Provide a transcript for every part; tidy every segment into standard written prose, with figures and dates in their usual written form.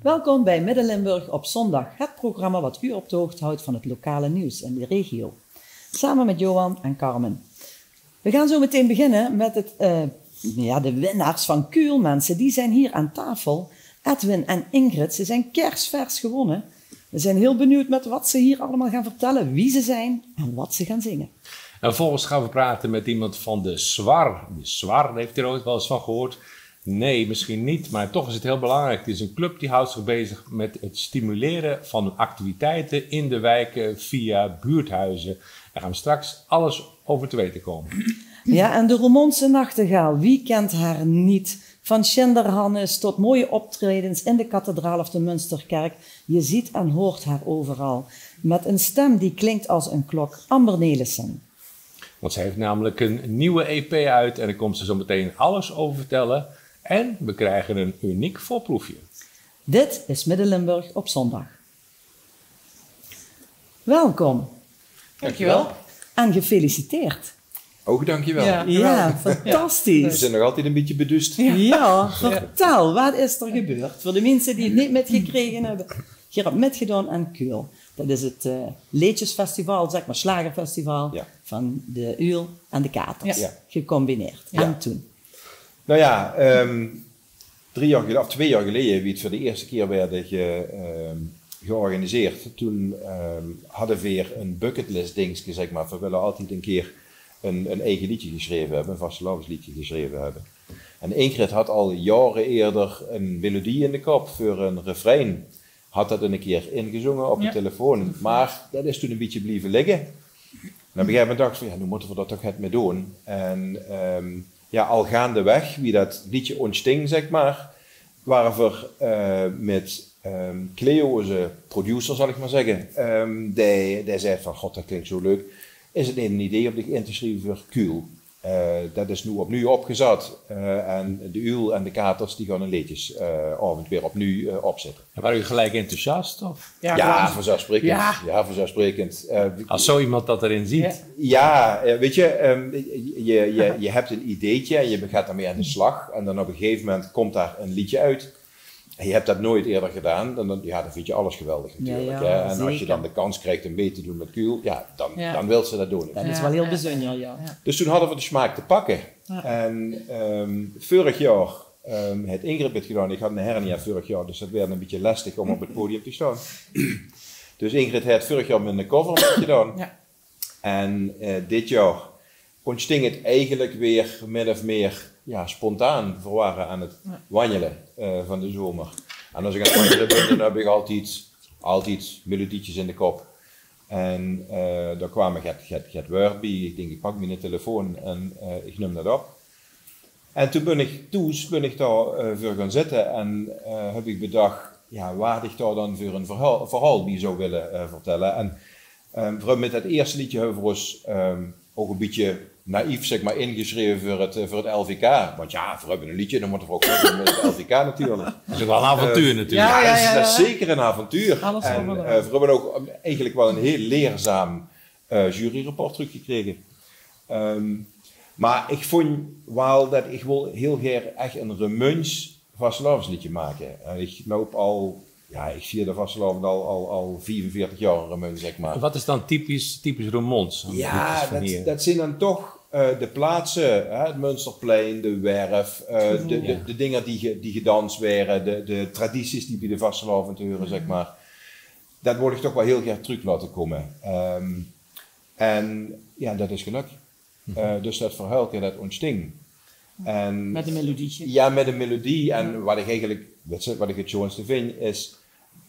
Welkom bij Midden-Limburg op zondag, het programma wat u op de hoogte houdt van het lokale nieuws in de regio. Samen met Johan en Carmen. We gaan zo meteen beginnen met de winnaars van Kuul, mensen. Die zijn hier aan tafel. Edwin en Ingrid, ze zijn kerstvers gewonnen. We zijn heel benieuwd met wat ze hier allemaal gaan vertellen, wie ze zijn en wat ze gaan zingen. En vervolgens gaan we praten met iemand van de SWAR. De SWAR, heeft u er ooit wel eens van gehoord? Nee, misschien niet, maar toch is het heel belangrijk. Het is een club die houdt zich bezig met het stimuleren van activiteiten in de wijken via buurthuizen. Daar gaan we straks alles over te weten komen. Ja, en de Roermondse nachtegaal, wie kent haar niet? Van Schinderhannes tot mooie optredens in de kathedraal of de Münsterkerk. Je ziet en hoort haar overal. Met een stem die klinkt als een klok, Amber Nelissen. Want zij heeft namelijk een nieuwe EP uit en daar komt ze zo meteen alles over vertellen. En we krijgen een uniek voorproefje. Dit is Midden-Limburg op zondag. Welkom. Dankjewel. En gefeliciteerd. Ook dankjewel. Ja, fantastisch. We zijn nog altijd een beetje beduust. Ja, vertel, wat is er gebeurd? Voor de mensen die het niet metgekregen hebben. Je hebt metgedaan aan Kuul. Dat is het Liedjesfestival, zeg maar slagerfestival, van de Uil en de Katers. Ja. Gecombineerd. Ja. En toen? Nou ja, 2 jaar geleden, wie het voor de eerste keer werden georganiseerd, toen hadden we weer een bucketlist dingetje, zeg maar. We willen altijd een keer een eigen liedje geschreven hebben, een vastelavondsliedje geschreven hebben. En Ingrid had al jaren eerder een melodie in de kop voor een refrein. Had dat een keer ingezongen op de telefoon, maar dat is toen een beetje blijven liggen. En op een gegeven moment dacht ik van, nu moeten we dat toch het mee doen. En al gaandeweg, wie dat liedje ontsting, zeg maar, waren we met Cleo, onze producer, zal ik maar zeggen, die zei van, god, dat klinkt zo leuk. Is het een idee om zich in te schrijven voor Kuul? Dat is nu opnieuw opgezet. En de Uil en de Katers die gaan een liedjesavond weer opnieuw opzetten. En waren u gelijk enthousiast? Of? Ja, vanzelfsprekend. Ja, vanzelfsprekend. Als zo iemand dat erin ziet. Ja, weet je, je hebt een ideetje en je gaat daarmee aan de slag. En dan op een gegeven moment komt daar een liedje uit. En je hebt dat nooit eerder gedaan, dan vind je alles geweldig natuurlijk. Ja, en als je dan de kans krijgt om mee te doen met Kuul, dan wil ze dat doen. Dat is wel heel bijzonder, ja. Dus toen hadden we de smaak te pakken. Ja. En vorig jaar het Ingrid het gedaan. Ik had een hernia vorig jaar, dus dat werd een beetje lastig om op het podium te staan. Dus Ingrid heeft vorig jaar met een cover gedaan. Ja. En dit jaar ontsting het eigenlijk weer min of meer spontaan. We waren aan het wandelen van de zomer. En als ik aan het wandelen ben, dan heb ik altijd melodietjes in de kop. En daar kwam het woord bij. Ik denk, ik pak mijn telefoon en ik neem dat op. En toen ben ik daar voor gaan zitten en heb ik bedacht, waar ik daar dan voor een verhaal bij zou willen vertellen. En vooral met het eerste liedje hebben we ons ook een beetje naïef, zeg maar, ingeschreven voor het LVK. Want we hebben een liedje, dan moeten we ook met het LVK natuurlijk. Dat is wel een avontuur natuurlijk. Ja, dat is zeker een avontuur. En we hebben ook eigenlijk wel een heel leerzaam juryrapport teruggekregen. Maar ik vond wel dat ik wil heel graag echt een remuns vastelavondsliedje maken. Ik loop al, ik vier de vastelavond al 45 jaar een remuns, zeg maar. Wat is dan typisch Roermonds? Ja, dat zijn dan toch de plaatsen, het Münsterplein, de Werf, de dingen die gedanst werden, de tradities die bij de vastelavond horen, zeg maar. Dat word ik toch wel heel graag terug laten komen. En dat is gelukt. Dus dat verhuilke, dat ontsting. En, met een melodietje? Ja, met een melodie. En wat ik eigenlijk, wat ik het schoonste vind, is,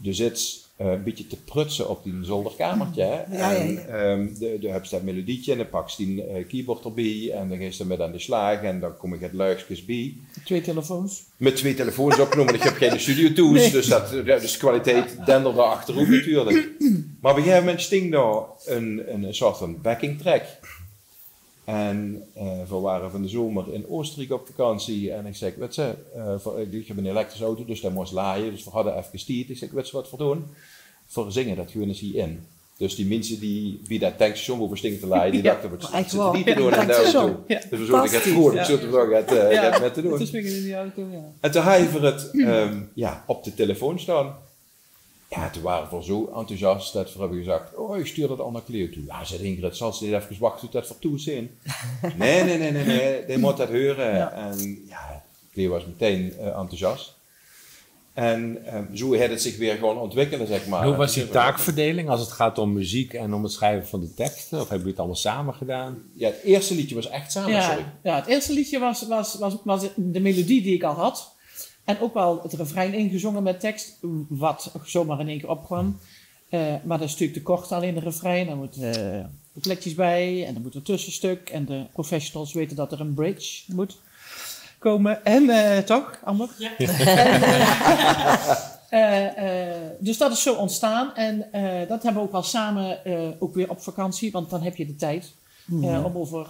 je zit een beetje te prutsen op die zolderkamertje. En je hebt dat melodietje en dan pak je die keyboard erbij en dan ga je met aan de slag en dan kom ik het luikjes bij. 2 telefoons? Met 2 telefoons opgenomen. Ik heb geen studio tools, dus de kwaliteit denderde achterop natuurlijk. Maar op een gegeven moment sting daar een soort van backing track. En we waren van de zomer in Oostenrijk op vakantie en ik zeg, weet je, ik heb een elektrische auto, dus dat moest laaien, dus we hadden even gestierd. Ik zeg, weet je wat we doen? We zingen dat gewoon eens hierin. Dus die mensen die bij dat tankstation over stingen te leiden, die dachten, wat echt zitten waar. die te doen in de Tankstation. auto? Ja. Dus we zouden het voor, ik zou het wel met te doen. Dus we in die auto, ja. En toen hij voor het op de telefoon staan. Ja, toen waren we zo enthousiast dat we hebben gezegd, ik stuur dat al naar Cleo toe. Ja, zei Ingrid, zal ze niet even wachten tot dat voor toe zijn? Nee, die moet dat horen. Ja. En ja, Cleo was meteen enthousiast. En zo heeft het zich weer gewoon ontwikkelen, zeg maar. Hoe was die taakverdeling als het gaat om muziek en om het schrijven van de teksten? Of hebben jullie het allemaal samen gedaan? Ja, het eerste liedje was echt samen, sorry. Ja, het eerste liedje was de melodie die ik al had. En ook wel het refrein ingezongen met tekst, wat zomaar in één keer opkwam. Maar dat is natuurlijk te kort, alleen de refrein. Er moeten coupletjes bij en er moet een tussenstuk. En de professionals weten dat er een bridge moet komen. En toch, Amber? Ja. Dus dat is zo ontstaan. En dat hebben we ook wel samen, ook weer op vakantie. Want dan heb je de tijd om over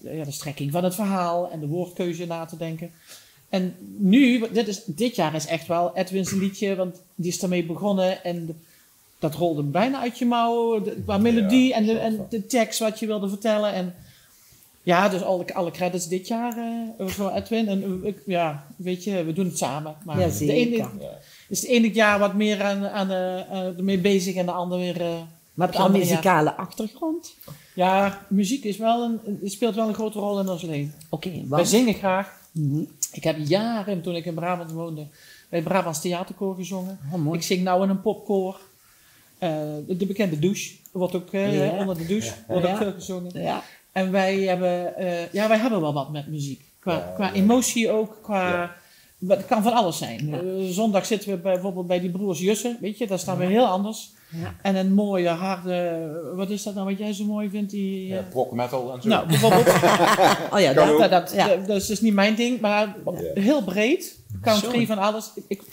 de strekking van het verhaal en de woordkeuze na te denken. En nu, dit jaar is echt wel Edwin's liedje, want die is ermee begonnen en dat rolde bijna uit je mouw, qua melodie en de tekst wat je wilde vertellen. En ja, dus alle credits dit jaar voor Edwin. En weet je, we doen het samen. Maar Ja, zeker. Is het ene jaar wat meer ermee bezig en de ander weer... Maar heb je al een muzikale achtergrond? Ja, muziek is speelt wel een grote rol in ons leven. Oké, Wij zingen graag. Mhm. Ik heb jaren, toen ik in Brabant woonde, bij het Brabants Theaterkoor gezongen. Oh, mooi. Ik zing nou in een popkoor. De bekende douche wordt ook onder de douche wordt ook veel gezongen. Ja. En wij hebben wel wat met muziek. Qua emotie ook, het kan van alles zijn. Ja. Zondag zitten we bijvoorbeeld bij die broers Jussen, weet je, daar staan we heel anders. Ja. En een mooie, harde, wat is dat nou wat jij zo mooi vindt? Die, Prog metal en zo. nou, bijvoorbeeld. Oh ja, Kan ook. Dat is niet mijn ding, maar heel breed. Country van alles.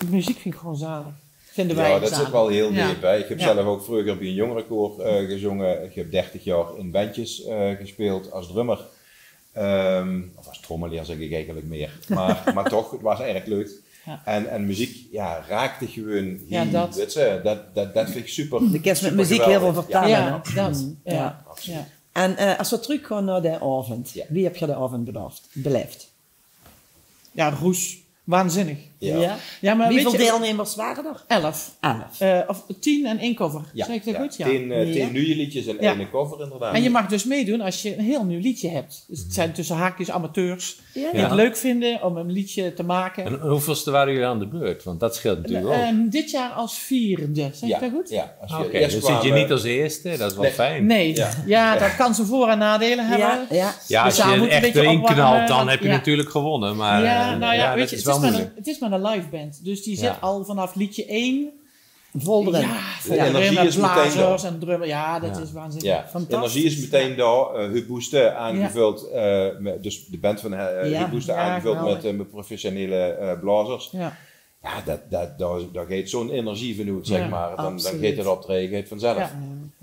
Muziek vind ik gewoon zalig. Vinden wij Ja, dat zalig. zit wel heel Ja. diep. Hè. Ik heb zelf ook vroeger bij een jongerenkoor gezongen. Ik heb 30 jaar in bandjes gespeeld als drummer. Of als trommelier zeg ik eigenlijk meer. Maar toch, het was erg leuk. Ja. En muziek raakte gewoon. Ja, dat. Weet je, dat vind ik super. De kerst met super muziek heel veel geweldig. vertellen. Ja, hè? dat. Ja. Ja. Absoluut. Ja. En als we teruggaan naar de avond. Ja. Wie heb je de avond beleefd? Ja, Roes. Waanzinnig. Ja. Ja, maar Hoeveel weet je, deelnemers waren er? 11. 11. Of 10 en 1 cover. Ja, Zeg ik dat goed? Ja. 10 Ja. nieuwe liedjes en Ja. 1 cover inderdaad. En je mag dus meedoen als je een heel nieuw liedje hebt. Dus het zijn tussen haakjes amateurs Ja. die het leuk vinden om een liedje te maken. En hoeveelste waren jullie aan de beurt? Want dat scheelt natuurlijk ook. Dit jaar als 4e. Zeg ik dat goed? Ja, als Oké, eerst dan zit je kwamen- niet als eerste, dat is wel Nee. fijn. Nee. Ja. Ja, dat kan zijn voor- en nadelen hebben. Ja, ja. Ja, als Dus daar je moet een echt beetje erin opwarmen, knalt, dan want- heb je ja. natuurlijk gewonnen. Maar Ja, nou ja, weet dat je, is het wel moeilijk. is maar een live band. Dus die zit Ja. al vanaf liedje 1. Vol erin. Ja, De energie met is meteen blazers daar. en drummen. Ja, dat Ja. is waanzinnig. Ja, Fantastisch. energie is meteen daar. Huub Boeste aangevuld, dus de band van Huub Boeste Ja, aangevuld geweldig. met professionele blazers. Ja. Ja, daar gaat zo'n energie van uit, zeg Ja, maar. Dan absoluut. gaat het optreden, gaat vanzelf. Ja.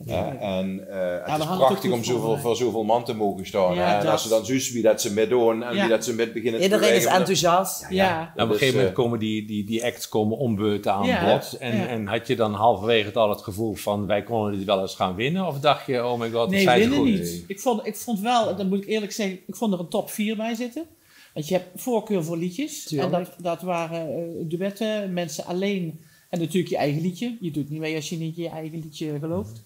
Ja, en het we is hadden het prachtig ook om goed voor, voor zoveel man te mogen staan. Ja, hè. En dat. als ze dan zus wie dat ze met doen en Ja. wie dat ze met beginnen te Iedereen is bewegen, enthousiast. Ja. Nou, op een Dus, gegeven moment komen die acts komen om beurten aan Ja, bod. En, ja. en had je dan halverwege het al het gevoel van wij konden dit wel eens gaan winnen? Of dacht je, oh my god, dat Nee, zijn ze winnen goed? niet. Ik vond wel, dat moet ik eerlijk zeggen, ik vond er een top 4 bij zitten. Want je hebt voorkeur voor liedjes. Tuurlijk. En dat waren duetten, mensen alleen. En natuurlijk je eigen liedje. Je doet niet mee als je niet je eigen liedje gelooft.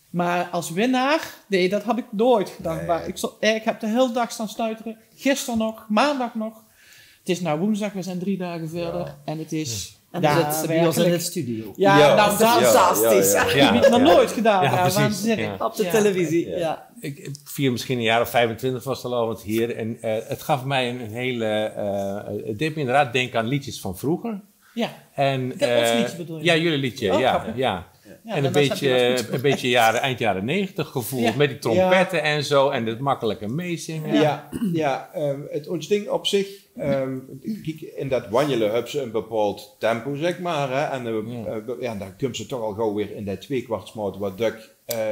Maar als winnaar, nee, dat had ik nooit gedaan. Nee. Maar ik heb de hele dag staan stuiteren. Gisteren nog, maandag nog. Het is nou woensdag, we zijn 3 dagen verder. Ja. En het is... En dan zit ze bij ons in werkelijk. het studio. Ja, Ja, nou, dat is fantastisch. ja, heb ik nog nooit gedaan. Ja, Ja, precies. waanzinnig. Ja. Op de Ja. televisie. Ja. Ja. Ik vier misschien een jaar of 25 was het al hier. En het gaf mij een hele... het deed me inderdaad denken aan liedjes van vroeger. Ja. En, Ons liedje bedoel je? Ja, jullie liedje, Oh, ja. grappig. Ja. Ja, En dan heb je dat goed. een beetje eind jaren 90 gevoel. Ja. Met die trompetten en zo. En het makkelijke meezingen. Het ons ding op zich, kijk, in dat wandelen hebben ze een bepaald tempo, zeg maar. Hè, en dan komt ze toch al gauw weer in dat 2/4 wat Duk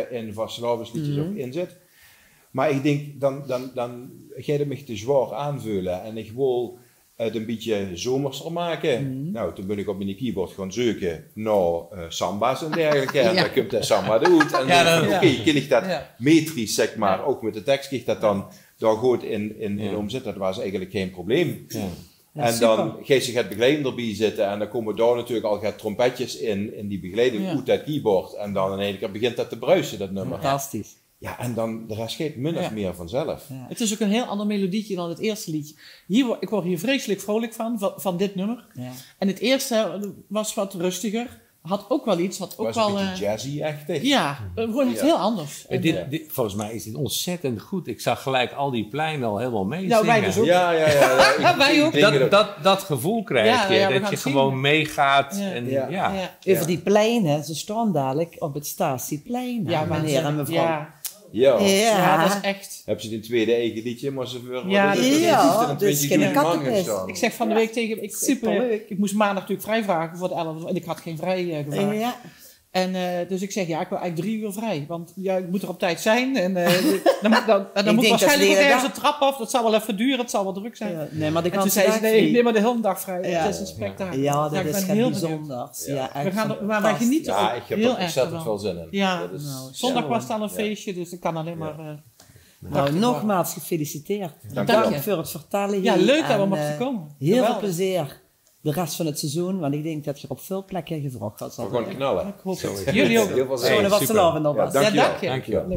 in Vastelavens liedjes ook in zit. Maar ik denk, dan gaat het me te zwaar aanvullen. En ik wil het een beetje zomerser maken. Nou, toen ben ik op mijn keyboard gaan zoeken naar samba's en dergelijke. En dan komt de samba uit. En oké, kan ik dat metrisch, zeg maar, ook met de tekst, kan ik dat dan daar goed in omzetten. Dat was eigenlijk geen probleem. Ja. En dan ga je het begeleiding erbij zitten en dan komen daar natuurlijk al trompetjes in die begeleiding uit dat keyboard. En dan in één keer begint dat te bruisen, dat nummer. Fantastisch. Ja, en dan de rest gaat min of meer vanzelf. Ja. Het is ook een heel ander melodietje dan het eerste liedje. Ik word hier vreselijk vrolijk van dit nummer. Ja. En het eerste was wat rustiger. Had ook wel iets. Had ook was wel een beetje jazzy-achtig. Ja, gewoon iets heel anders. En, volgens mij is dit ontzettend goed. Ik zag gelijk al die pleinen al helemaal mee nou, wij dus ook. Ja. Wij ook. Dat gevoel krijg je. Dat je gewoon meegaat. Over die pleinen, ze staan dadelijk op het statieplein. Ja, meneer en mevrouw. Ja, dat is echt. Heb ze het in het tweede eigen liedje, maar ze voor dus geen kattenpest. Ik zeg van de week tegen superleuk. Ik moest maandag natuurlijk vrij vragen voor de 11 en ik had geen vrij gevraagd. En dus ik zeg, ik wil eigenlijk 3 uur vrij. Want ik moet er op tijd zijn. En dan moet waarschijnlijk ook ergens een trap af. Dat zal wel even duren, het zal wel druk zijn. Ja, nee, maar de en toen zei ze, ik neem maar de hele dag vrij. Ja. Het is een spektakel. Ja, dat is heel bijzonder. Maar wij genieten ook heel erg. Ik heb er veel zin in. Ja, zondag was het al een feestje, dus ik kan alleen maar... Nou, nogmaals gefeliciteerd. Dank je voor het vertellen hier. Ja, leuk dat we mochten komen. Heel veel plezier. De rest van het seizoen, want ik denk dat je op veel plekken gevraagd gaat. We gaan knallen. Ik hoop het. Jullie ook. Zo, dat was te lachen nog was. Dank je wel.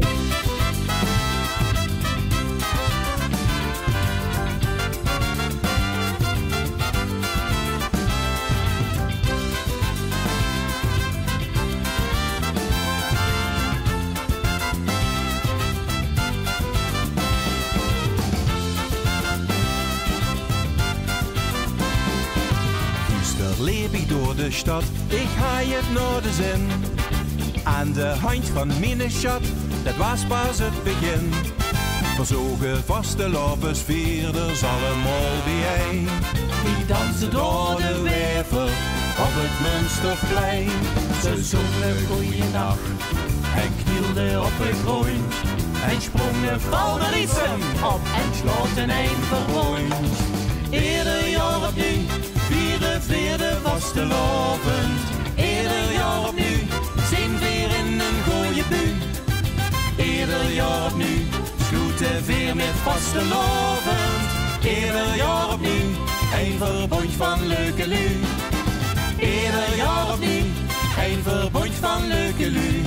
Leef ik door de stad, ik ga het naar de zin. Aan de hand van mijn schat, dat was pas het begin. Verzogen vaste lovensvierders allemaal bijeen. Die dansen door de werver op het Münsterplein. Ze zongen goeienacht en knielden op het grond. En sprongen valderiezen op en sloten een verwond. Ieder jaar opnieuw. Vierde vastelovend, ieder jaar opnieuw, zijn weer in een gooie buur. Ieder jaar opnieuw, sloeten weer met vastelovend, ieder jaar opnieuw, een verbond van leuke lui. Ieder jaar opnieuw, een verbond van leuke lui.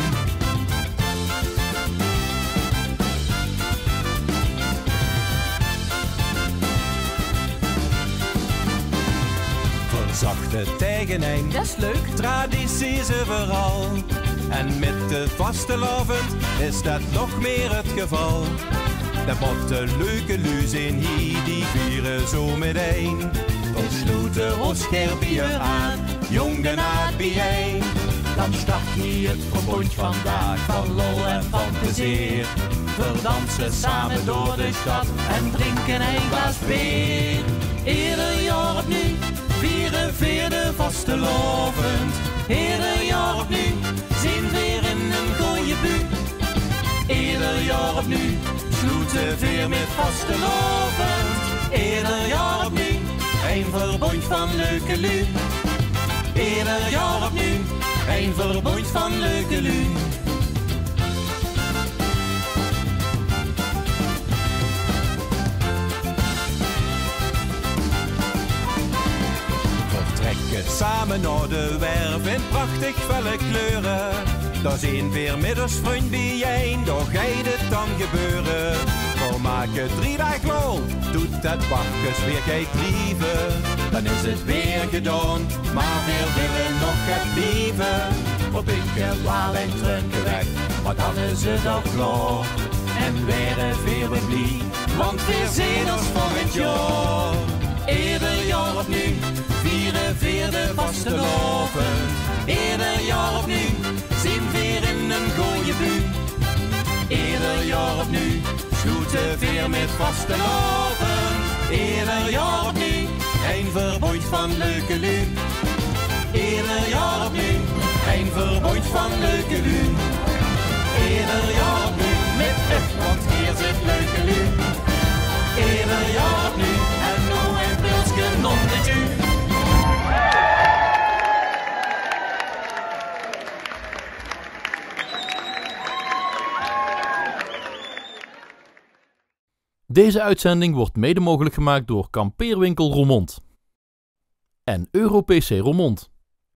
Zachte tegeneen, dat is leuk. Tradities overal. En met de vastelovend is dat nog meer het geval. De botte leuke lui zijn hier, die vieren zo meteen. Dan sloeten ons scherpje aan, jongen uit bijeen. Dan start hier het verbond vandaag van lol en van plezier. We dansen samen door de stad en drinken een glas bier. Ieder jaar opnieuw. Vierde vastelovend, ieder jaar opnieuw, zien weer in een gooie buur. Ieder jaar opnieuw, sloeten weer met vastelovend, ieder jaar opnieuw, een verbond van leuke lui. Ieder jaar opnieuw, een verbond van leuke lui. Samen naar de werf in prachtig felle kleuren. Daar zijn weer middelsvriend bijeen, daar gaat het dan gebeuren. We maken 3 dagen lol, doet dat bakkes weer geen lieven. Dan is het weer gedaan, maar weer willen nog het lieven. We pikken waal en trunken weg, maar dan is het al klaar. En weer weer blij, want weer zien ons volgend jaar. Ieder jaar opnieuw. Vierde vastelovend, ieder jaar opnieuw, zien weer in een gooie buur. Ieder jaar opnieuw, sloeten weer met vastelovend, ieder jaar opnieuw, een verbond van leuke lui. Ieder jaar opnieuw, een verbond van leuke lui. Ieder jaar opnieuw, met echt, want hier zit leuke lui. Ieder jaar opnieuw, en nou en pilsje nog. Deze uitzending wordt mede mogelijk gemaakt door Kampeerwinkel Roermond en EuroPC Roermond.